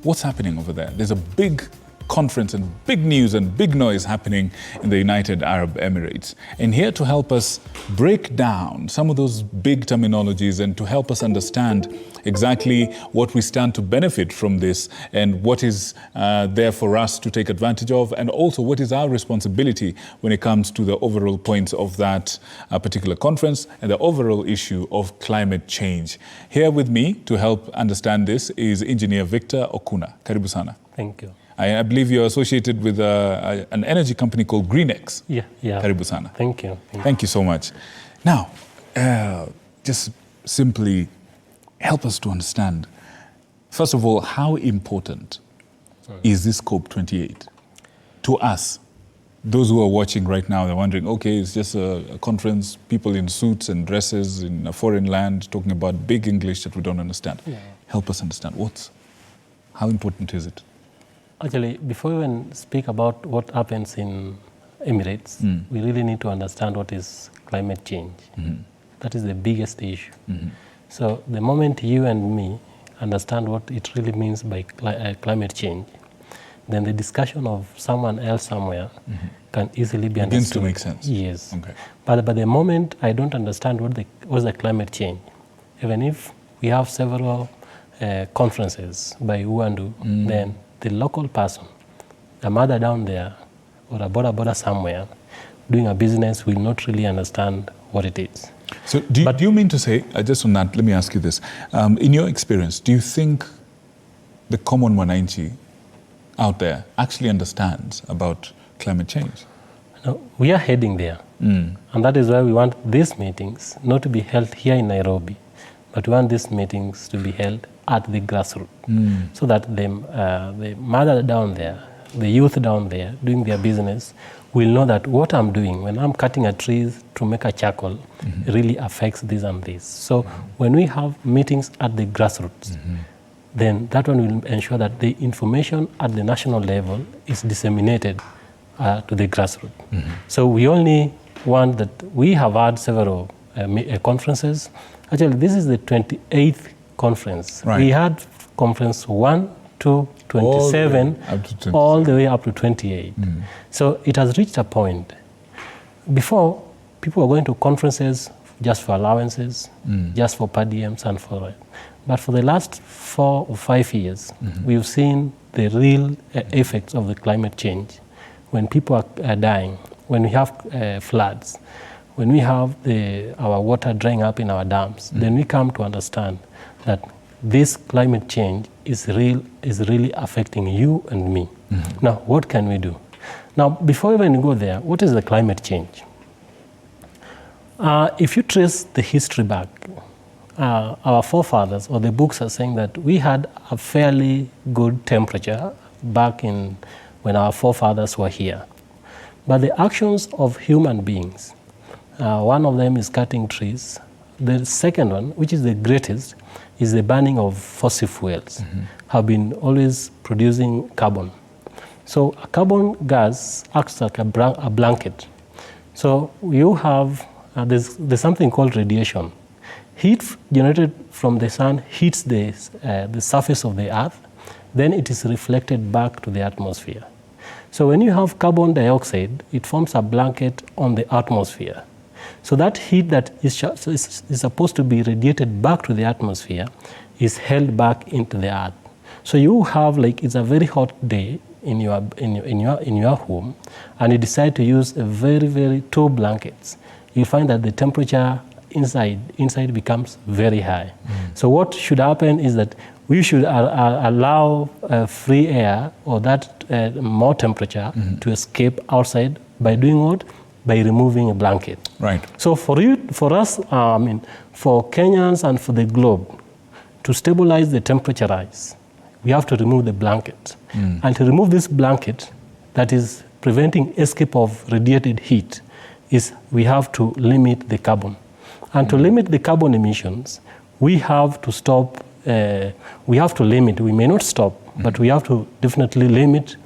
What's happening over there? There's a big conference and big news and big noise happening in the United Arab Emirates. And here to help us break down some of those big terminologies and to help us understand exactly what we stand to benefit from this and what is there for us to take advantage of, and also what is our responsibility when it comes to the overall points of that particular conference and the overall issue of climate change. Here with me to help understand this is Engineer Victor Okuna. Karibu sana. Thank you. I believe you're associated with an energy company called GreenX. Yeah. Karibu sana. Thank you. Thank you so much. Now, just simply help us to understand, first of all, how important is this COP28 to us? Those who are watching right now, they're wondering, okay, it's just a conference, people in suits and dresses in a foreign land talking about big English that we don't understand. Yeah. Help us understand. How important is it? Actually, before we even speak about what happens in Emirates, we really need to understand what is climate change. That is the biggest issue. So the moment you and me understand what it really means by climate change, then the discussion of someone else somewhere can easily be understood. Begins to make sense. Yes. Okay. But the moment I don't understand what's the climate change, even if we have several conferences by who and who, then the local person, a mother down there or a border somewhere doing a business will not really understand what it is. So do you mean to say, just on that, let me ask you this. In your experience, do you think the common mwananchi out there actually understands about climate change? No, we are heading there. And that is why we want these meetings not to be held here in Nairobi, but we want these meetings to be held at the grassroots, so that the mother down there, the youth down there doing their business will know that what I'm doing when I'm cutting a tree to make a charcoal really affects this and this. So when we have meetings at the grassroots, then that one will ensure that the information at the national level is disseminated to the grassroots. So we only want that. We have had several conferences. Actually, this is the 28th conference. Right. We had conference 1 to 27, all the way up to 28. So it has reached a point. Before, people were going to conferences just for allowances, just for per diems and for it. But for the last 4 or 5 years, we've seen the real effects of the climate change. When people are dying, when we have floods, when we have our water drying up in our dams, then we come to understand that this climate change is really affecting you and me. Now, what can we do? Now, before we even go there, what is the climate change? If you trace the history back, our forefathers or the books are saying that we had a fairly good temperature back in when our forefathers were here. But the actions of human beings, one of them is cutting trees. The second one, which is the greatest, is the burning of fossil fuels, have been always producing carbon. So a carbon gas acts like a blanket. So you have, there's something called radiation. Heat generated from the sun hits the surface of the earth, then it is reflected back to the atmosphere. So when you have carbon dioxide, it forms a blanket on the atmosphere. So that heat that is supposed to be radiated back to the atmosphere is held back into the earth. So you have, like, it's a very hot day in your home, and you decide to use a very 2 blankets. You find that the temperature inside becomes very high. So what should happen is that we should allow free air or that more temperature to escape outside by doing what? By removing a blanket. Right. So for us, for Kenyans and for the globe, to stabilize the temperature rise, we have to remove the blanket. And to remove this blanket that is preventing escape of radiated heat, is we have to limit the carbon. And to limit the carbon emissions, we have to stop, we may not stop, but we have to definitely limit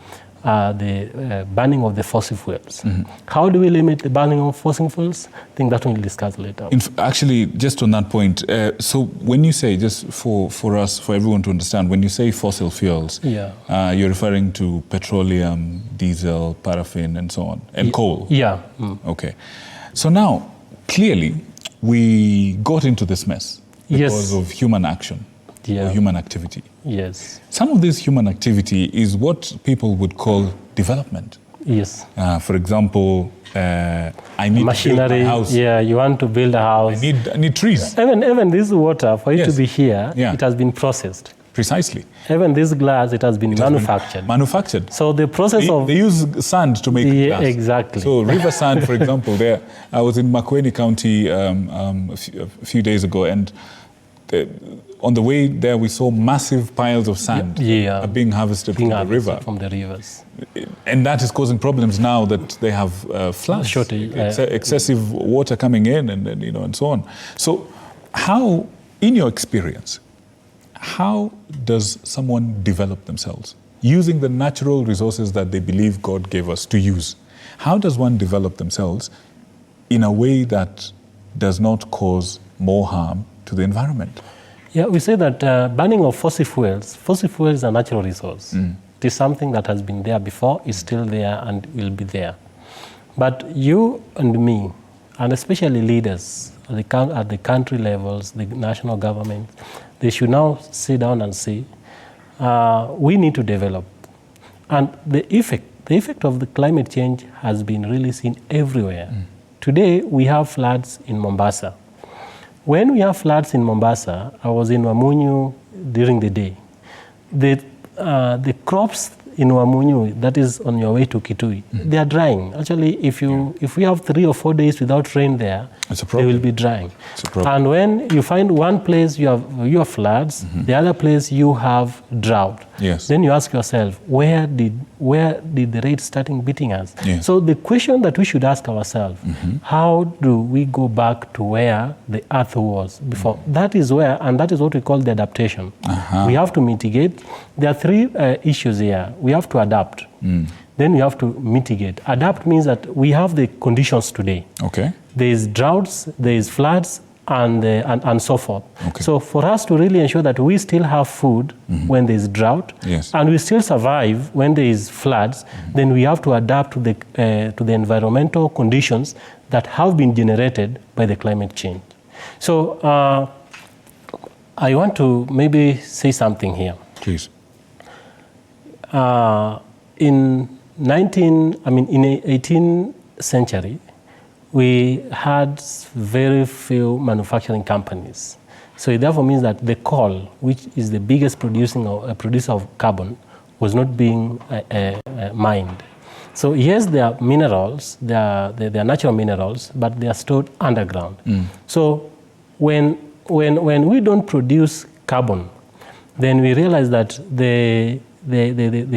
the burning of the fossil fuels. How do we limit the burning of fossil fuels? I think that we'll discuss later. Actually, just on that point, so when you say, just for us, for everyone to understand, when you say fossil fuels, you're referring to petroleum, diesel, paraffin, and so on, and coal? Yeah. Okay. So now, clearly, we got into this mess because of human action. Or human activity. Yes. Some of this human activity is what people would call development. Yes. For example, I need machinery, to build my house. Yeah, you want to build a house. I need trees. Even this water, for it to be here, it has been processed. Precisely. Even this glass, it has been manufactured. Manufactured. So the process they use sand to make glass. Exactly. So river sand, for example, there. I was in Makueni County a few days ago, and on the way there, we saw massive piles of sand being harvested from the river. From the rivers. And that is causing problems now that they have floods, excessive water coming in, and so on. So, how, in your experience, how does someone develop themselves using the natural resources that they believe God gave us to use? How does one develop themselves in a way that does not cause more harm to the environment? Yeah, we say that burning of fossil fuels is a natural resource. It is something that has been there before, is still there, and will be there. But you and me, and especially leaders at the country levels, the national government, they should now sit down and say, we need to develop. And the effect of the climate change has been really seen everywhere. Today, we have floods in Mombasa. When we have floods in Mombasa, I was in Wamunyu during the day. The crops in Wamunyu, that is on your way to Kitui, they are drying. Actually, if we have 3 or 4 days without rain there, they will be drying. And when you find one place you have floods, the other place you have drought, then you ask yourself, where did the rate starting beating us? So the question that we should ask ourselves, how do we go back to where the earth was before? That is where, and that is what we call the adaptation. We have to mitigate. There are 3 issues here. We have to adapt. Then we have to mitigate. Adapt means that we have the conditions today. Okay. There is droughts, there is floods, and so forth. Okay. So for us to really ensure that we still have food when there is drought, and we still survive when there is floods, then we have to adapt to the environmental conditions that have been generated by the climate change. So I want to maybe say something here. Please. In 18th century, we had very few manufacturing companies. So it therefore means that the coal, which is the biggest producer of carbon, was not being mined. So yes, there are minerals, they are natural minerals, but they are stored underground. So when we don't produce carbon, then we realize that the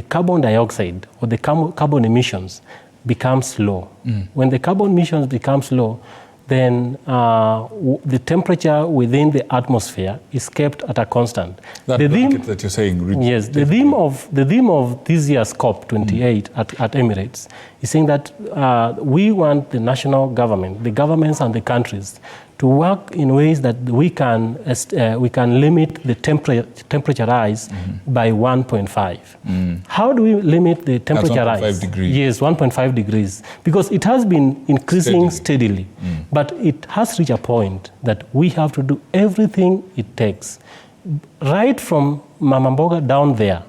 carbon dioxide or the carbon emissions becomes low. When the carbon emissions becomes low, then the temperature within the atmosphere is kept at a constant. That you're saying. Yes, the theme of this year's COP28 at Emirates is saying that we want the national government, the governments and the countries, to work in ways that we can limit the temperature rise by 1.5. How do we limit the temperature rise? 1.5 degrees. Yes, 1.5 degrees. Because it has been increasing steadily. But it has reached a point that we have to do everything it takes. Right from Mama Mboga down there,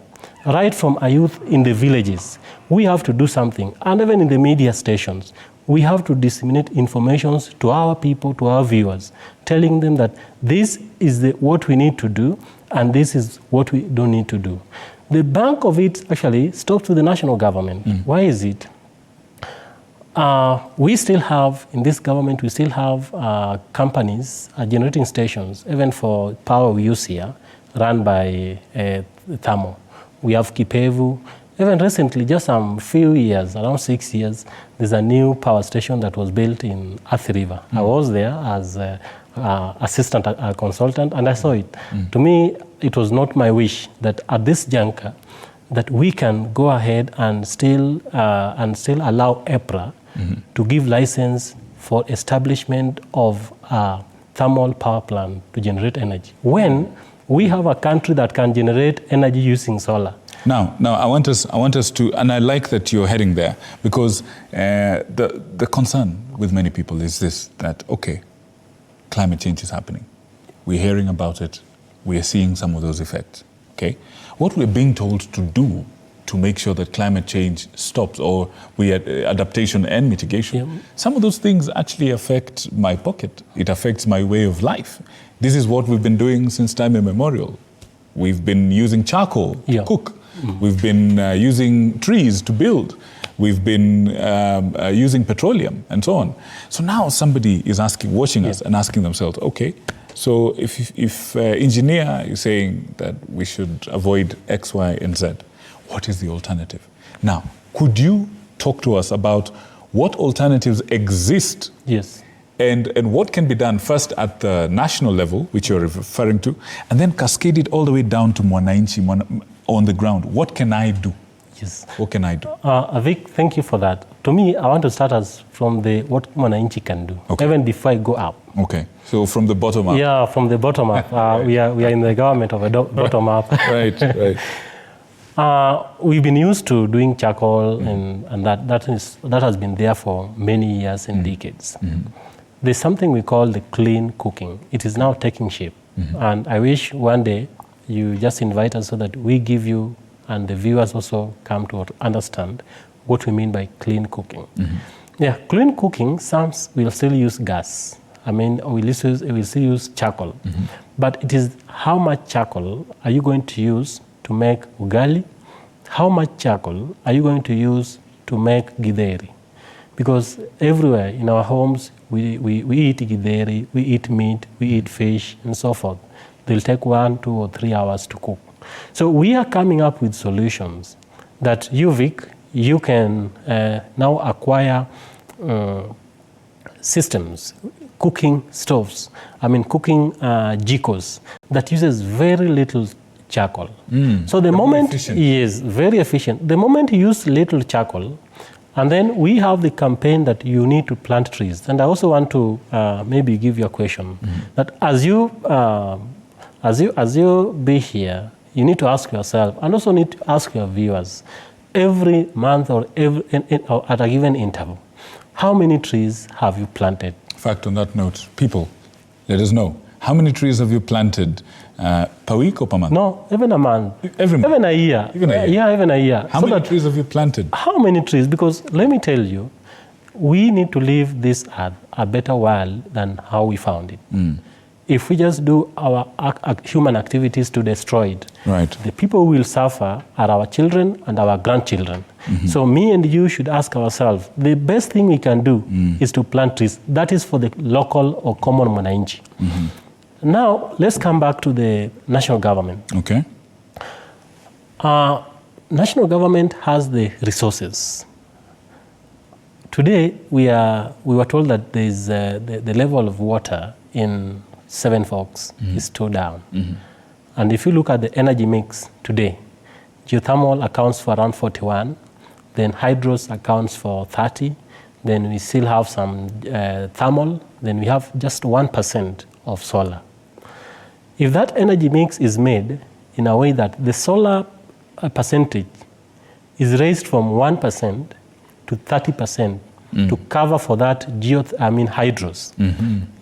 right from a youth in the villages, we have to do something. And even in the media stations, we have to disseminate information to our people, to our viewers, telling them that this is what we need to do and this is what we don't need to do. The bulk of it actually stops with the national government. Why is it? We still have, in this government, we still have companies, generating stations, even for power we use here, run by thermal. We have Kipevu. Even recently, just some few years, around 6 years, there's a new power station that was built in Athi River. I was there as assistant consultant, and I saw it. To me, it was not my wish that at this juncture, that we can go ahead and still allow EPRA to give license for establishment of a thermal power plant to generate energy, when we have a country that can generate energy using solar. Now, I want us to, and I like that you're heading there, because the concern with many people is this, that, okay, climate change is happening. We're hearing about it. We are seeing some of those effects, okay? What we're being told to do to make sure that climate change stops, or adaptation and mitigation, some of those things actually affect my pocket. It affects my way of life. This is what we've been doing since time immemorial. We've been using charcoal to cook. We've been using trees to build. We've been using petroleum and so on. So now somebody is watching us and asking themselves, okay, so if engineer is saying that we should avoid X, Y, and Z, what is the alternative? Now, could you talk to us about what alternatives exist? Yes. And what can be done first at the national level, which you're referring to, and then cascade it all the way down to Mwananchi on the ground. What can I do? Yes. What can I do? Avik, thank you for that. To me, I want to start from what Mwananchi can do, even before I go up. Okay, so from the bottom up. Yeah, from the bottom up. We are in the government of a bottom up. Right. We've been used to doing charcoal, and that has been there for many years and decades. There's something we call the clean cooking. It is now taking shape. And I wish one day you just invite us so that we give you, and the viewers also come to understand what we mean by clean cooking. Yeah, clean cooking, some will still use gas. I mean, we'll still use charcoal. But it is how much charcoal are you going to use to make ugali? How much charcoal are you going to use to make githeri? Because everywhere in our homes, we eat githeri, we eat meat, we eat fish, and so forth. They'll take 1, 2, or 3 hours to cook. So we are coming up with solutions that you, Vic, you can now acquire systems, cooking stoves, cooking jikos that uses very little charcoal. So the moment, yes, very efficient. The moment you use little charcoal, and then we have the campaign that you need to plant trees. And I also want to maybe give you a question that as you be here, you need to ask yourself, and also need to ask your viewers, every month or or at a given interval, how many trees have you planted? In fact, on that note, people, let us know. How many trees have you planted per week or per month? No, even a month. Every month? Even a year. Even a year? Yeah, even a year. How many trees have you planted? How many trees? Because let me tell you, we need to leave this earth a better world than how we found it. If we just do our human activities to destroy it, the people who will suffer are our children and our grandchildren. So me and you should ask ourselves, the best thing we can do is to plant trees. That is for the local or common Mwananchi. Now, let's come back to the national government. Okay. National government has the resources. Today, we were told that there's the level of water in Seven Forks is too down. And if you look at the energy mix today, geothermal accounts for around 41, then hydros accounts for 30, then we still have some thermal, then we have just 1% of solar. If that energy mix is made in a way that the solar percentage is raised from 1% to 30% to cover for that hydros,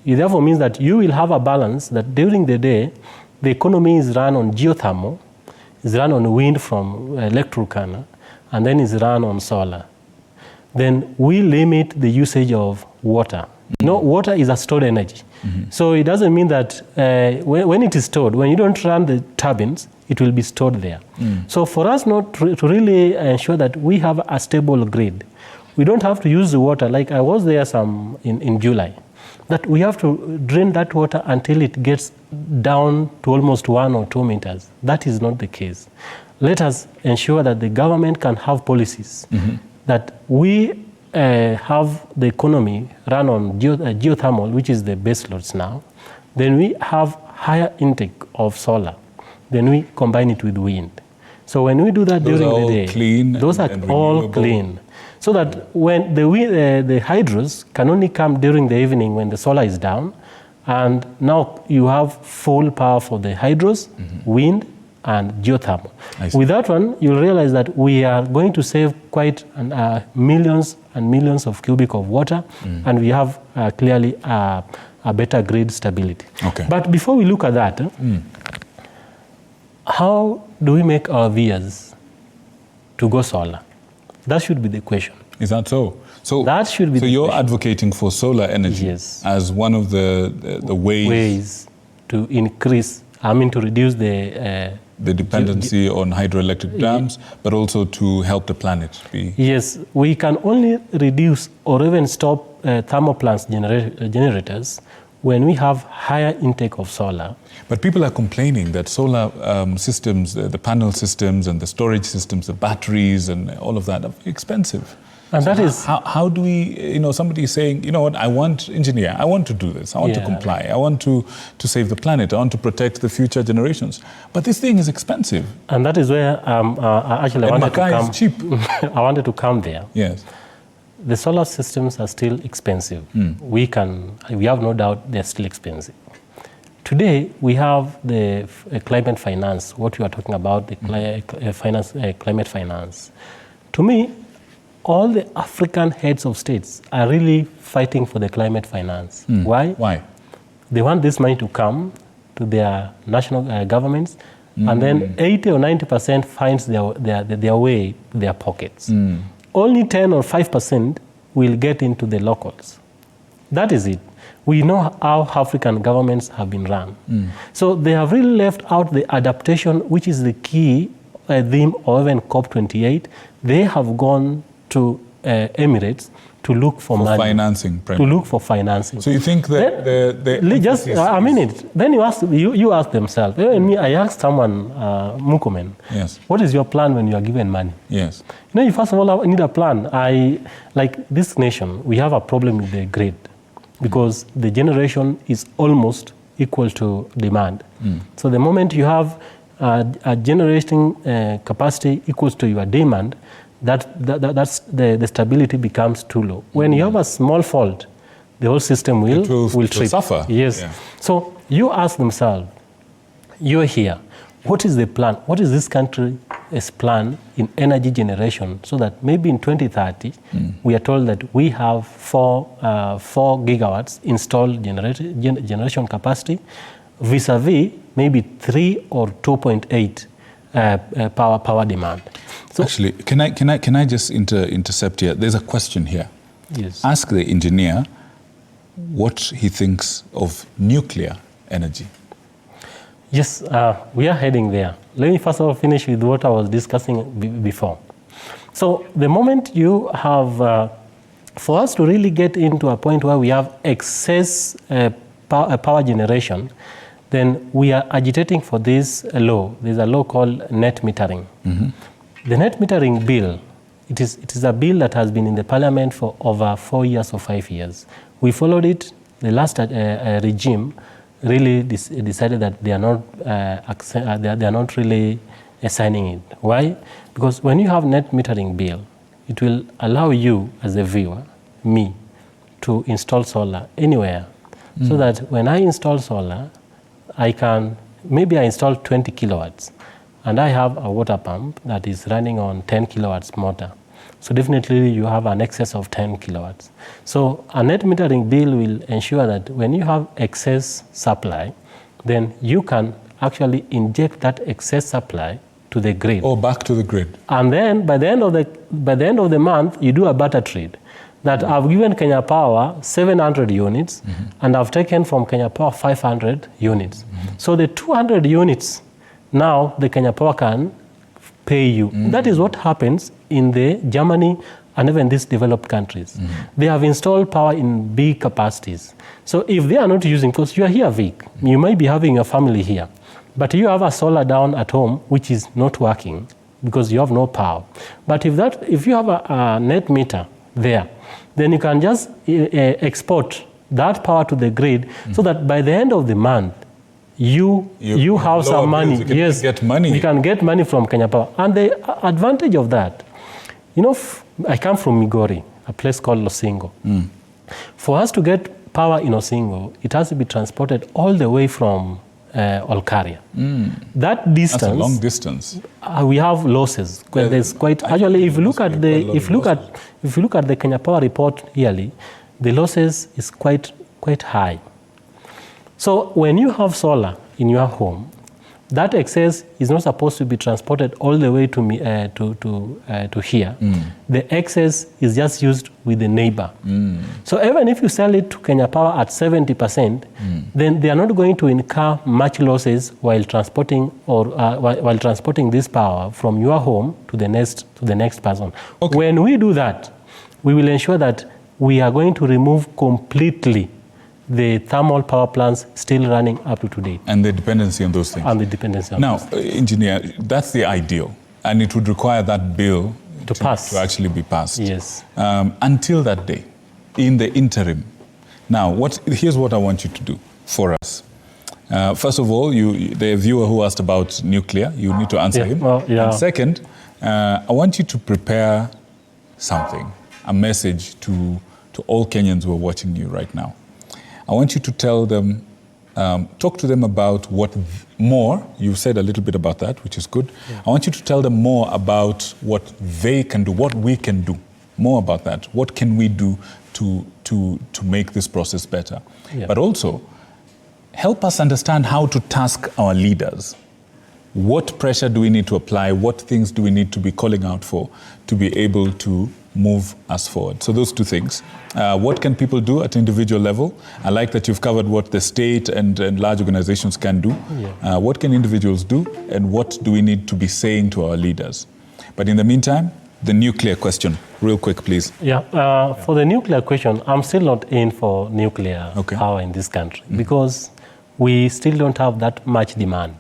it therefore means that you will have a balance that during the day, the economy is run on geothermal, is run on wind from Electrocana, and then is run on solar. Then we limit the usage of water. Water is a stored energy. So it doesn't mean that when it is stored, when you don't run the turbines, it will be stored there. So for us not to really ensure that we have a stable grid, we don't have to use the water, like I was there in July, that we have to drain that water until it gets down to almost 1 or 2 meters. That is not the case. Let us ensure that the government can have policies that we have the economy run on geothermal, which is the base loads now. Then we have higher intake of solar. Then we combine it with wind. So when we do that Those during are the all day, clean those are and all renewable. clean. So that when the hydros can only come during the evening when the solar is down, and now you have full power for the hydros, wind, and geothermal. With that one, you'll realize that we are going to save quite millions and millions of cubic of water, and we have clearly a better grid stability. Okay. But before we look at that, how do we make our vias to go solar? That should be the question. Is that so? So that should be. So the you're question. advocating for solar energy, yes, as one of the ways to increase. I mean, to reduce the dependency on hydroelectric dams, but also to help the planet be. Yes, we can only reduce or even stop thermal plants generators when we have higher intake of solar. But people are complaining that solar systems, the panel systems and the storage systems, the batteries and all of that are expensive. And so that is... How do we, somebody is saying, what, I want to do this, I want to comply, I want to save the planet, I want to protect the future generations. But this thing is expensive. And that is where actually I wanted to come. Is cheap. I wanted to come there. Yes. The solar systems are still expensive. We have no doubt they're still expensive. Today, we have the climate finance, what you are talking about, the climate finance. To me, all the African heads of states are really fighting for the climate finance. Why? Why? They want this money to come to their national governments, and then 80 or 90% finds their way to their pockets. Only 10 or 5% will get into the locals. That is it. We know how African governments have been run. So they have really left out the adaptation, which is the key theme of even COP28. They have gone to Emirates to look for money. Financing. To look for financing. So you think that just a minute. Then you ask themselves. I asked someone, Mukumen, yes, what is your plan when you are given money? Yes. You first of all need a plan. Like this nation, we have a problem with the grid because the generation is almost equal to demand. So the moment you have a generating capacity equals to your demand, that's the stability becomes too low. When you have a small fault, the whole system will trip. Suffer. Yes. Yeah. So you ask themselves, you're here. What is the plan? What is this country's plan in energy generation so that maybe in 2030, we are told that we have 4 gigawatts installed generation capacity vis-a-vis maybe 3 or 2.8 power demand. So actually, can I just intercept here? There's a question here. Yes. Ask the engineer what he thinks of nuclear energy. Yes, we are heading there. Let me first of all finish with what I was discussing before. So the moment you have, for us to really get into a point where we have excess power generation, then we are agitating for this law. There's a law called net metering. The net metering bill, it is a bill that has been in the parliament for over 4 years or 5 years. We followed it. The last regime really decided that they are not really signing it. Why? Because when you have net metering bill, it will allow you as a viewer, me, to install solar anywhere. So that when I install solar, maybe I install 20 kilowatts, and I have a water pump that is running on 10 kilowatts motor. So definitely you have an excess of 10 kilowatts. So a net metering bill will ensure that when you have excess supply, then you can actually inject that excess supply to the grid. Or back to the grid. And then by the end of the month, you do a barter trade. That I've given Kenya Power 700 units, and I've taken from Kenya Power 500 units. So the 200 units, now the Kenya Power can pay you. That is what happens in the Germany and even these developed countries. They have installed power in big capacities. So if they are not using, because you are here, Vic, you might be having a family here, but you have a solar down at home which is not working because you have no power. But if you have a net meter there, then you can just export that power to the grid so that by the end of the month, you have some money. You can get money. You can get money from Kenya Power. And the advantage of that, I come from Migori, a place called Losingo. For us to get power in Losingo, it has to be transported all the way from Olkaria. That distance. That's a long distance. We have losses. There's quite. Actually, if you look at the Kenya Power report yearly, the losses is quite high. So when you have solar in your home, that excess is not supposed to be transported all the way to here. The excess is just used with the neighbor. So even if you sell it to Kenya Power at 70%, then they are not going to incur much losses while transporting this power from your home to the next person. Okay. When we do that, we will ensure that we are going to remove completely the thermal power plants still running up to today. And the dependency on those things. And the dependency on now, those things. Engineer, that's the ideal. And it would require that bill to pass. To actually be passed. Yes. Until that day, in the interim. Now, here's what I want you to do for us. First of all, the viewer who asked about nuclear, you need to answer him. Well, yeah. And second, I want you to prepare something, a message to all Kenyans who are watching you right now. I want you to tell them, talk to them about more. You said a little bit about that, which is good. Yeah. I want you to tell them more about what they can do, what we can do. More about that. What can we do to make this process better? Yeah. But also, help us understand how to task our leaders. What pressure do we need to apply? What things do we need to be calling out for to be able to move us forward? So those two things. What can people do at individual level? I like that you've covered what the state and large organizations can do. Yeah. What can individuals do? And what do we need to be saying to our leaders? But in the meantime, the nuclear question, real quick, please. For the nuclear question, I'm still not in for nuclear power in this country because we still don't have that much demand.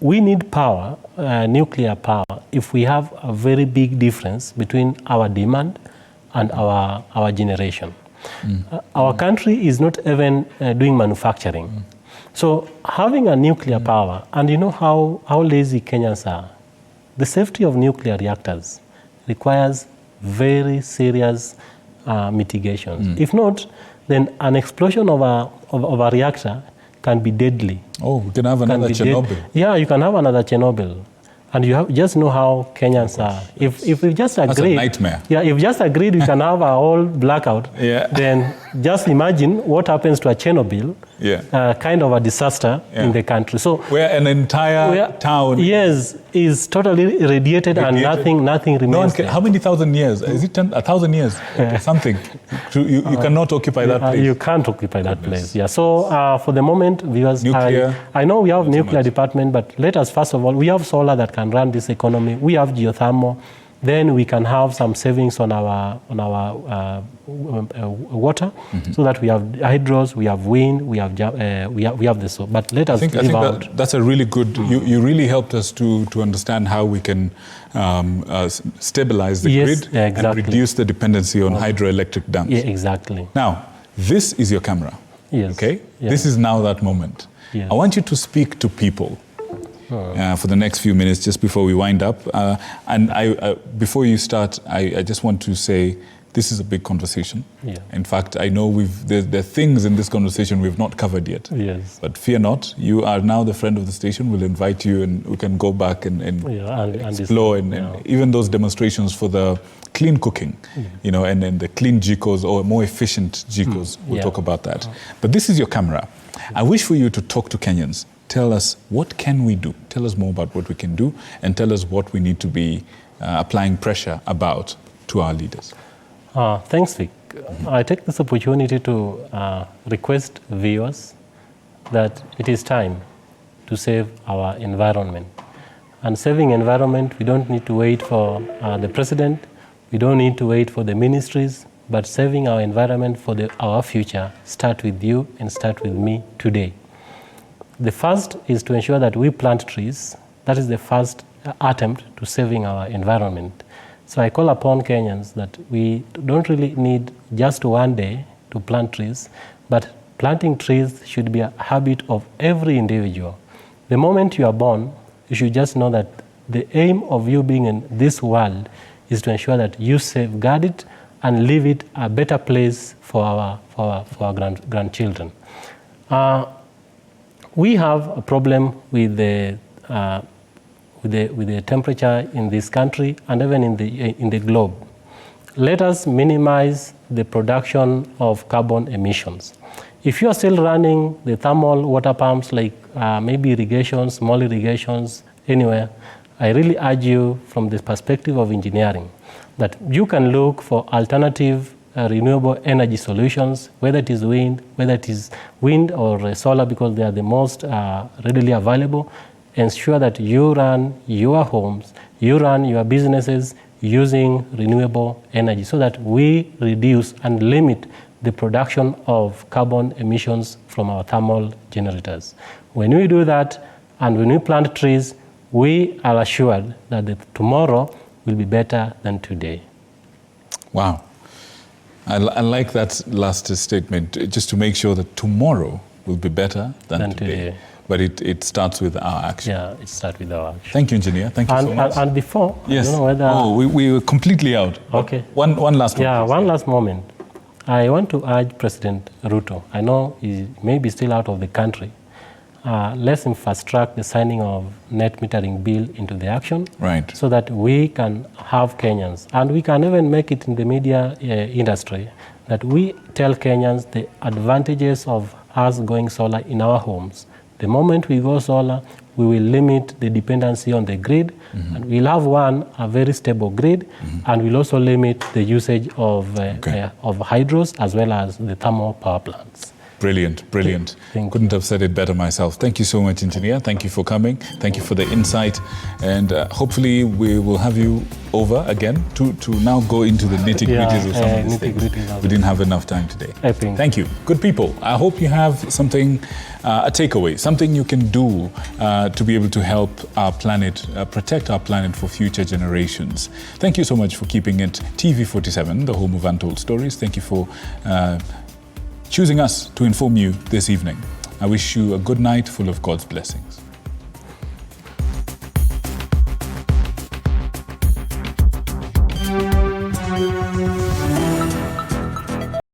We need power, nuclear power, if we have a very big difference between our demand and our generation. Our country is not even doing manufacturing. So having a nuclear power, and you know how lazy Kenyans are, the safety of nuclear reactors requires very serious mitigations. If not, then an explosion of a reactor can be deadly. Oh, we can have another Chernobyl. Yeah, you can have another Chernobyl. And you just know how Kenyans are. If we just agreed... That's a nightmare. Yeah, if we just agreed we can have a whole blackout, then just imagine what happens to a Chernobyl, kind of a disaster in the country. So where an entire town... Yes, is totally irradiated and nothing remains there. How many thousand years? Is it 1,000 years? Something. You cannot occupy that place. You can't occupy that place. Yeah. So for the moment, viewers, I know we have nuclear department, but let us first of all, we have solar that can run this economy. We have geothermal. Then we can have some savings on our water, so that we have hydros, we have wind, we have the solar. But let us leave out. That's a really good. You really helped us to understand how we can stabilize the grid and reduce the dependency on hydroelectric dams. Yeah, exactly. Now, this is your camera. Yes. Okay. Yeah. This is now that moment. Yes. I want you to speak to people. For the next few minutes, just before we wind up. And before you start, I just want to say this is a big conversation. Yeah. In fact, I know there are things in this conversation we've not covered yet. Yes. But fear not, you are now the friend of the station. We'll invite you and we can go back and explore and even those demonstrations for the clean cooking, and then the clean GCOs or more efficient GCOs. We'll talk about that. But this is your camera. I wish for you to talk to Kenyans. Tell us, what can we do? Tell us more about what we can do and tell us what we need to be applying pressure about to our leaders. Thanks, Vic. I take this opportunity to request viewers that it is time to save our environment. And saving environment, we don't need to wait for the president, we don't need to wait for the ministries, but saving our environment for our future start with you and start with me today. The first is to ensure that we plant trees. That is the first attempt to saving our environment. So I call upon Kenyans that we don't really need just one day to plant trees, but planting trees should be a habit of every individual. The moment you are born, you should just know that the aim of you being in this world is to ensure that you safeguard it and leave it a better place for our grandchildren. We have a problem with the temperature in this country and even in the globe. Let us minimize the production of carbon emissions. If you are still running the thermal water pumps, like maybe irrigations, small irrigations, anywhere, I really urge you from the perspective of engineering that you can look for alternative renewable energy solutions, whether it is wind or solar, because they are the most readily available. Ensure that you run your homes, you run your businesses using renewable energy so that we reduce and limit the production of carbon emissions from our thermal generators. When we do that and when we plant trees, we are assured that tomorrow will be better than today. Wow. I like that last statement, just to make sure that tomorrow will be better than today. But it starts with our action. Yeah, it starts with our action. Thank you, engineer. Thank you so much. And before, yes. I don't know whether... Oh, we were completely out. Okay. One last one. Yeah, one last moment. I want to urge President Ruto, I know he may be still out of the country, let's fast track the signing of net metering bill into the action, right, so that we can have Kenyans, and we can even make it in the media industry, that we tell Kenyans the advantages of us going solar in our homes. The moment we go solar, we will limit the dependency on the grid, and we'll have a very stable grid, and we'll also limit the usage of hydros as well as the thermal power plants. Brilliant, brilliant. Couldn't have said it better myself. Thank you so much, engineer. Thank you for coming. Thank you for the insight. And hopefully we will have you over again to now go into the nitty-gritties of some of these things. We didn't have enough time today. Thank you. Good people, I hope you have something, a takeaway, something you can do to be able to help our planet, protect our planet for future generations. Thank you so much for keeping it TV47, the home of untold stories. Thank you for choosing us to inform you this evening. I wish you a good night full of God's blessings.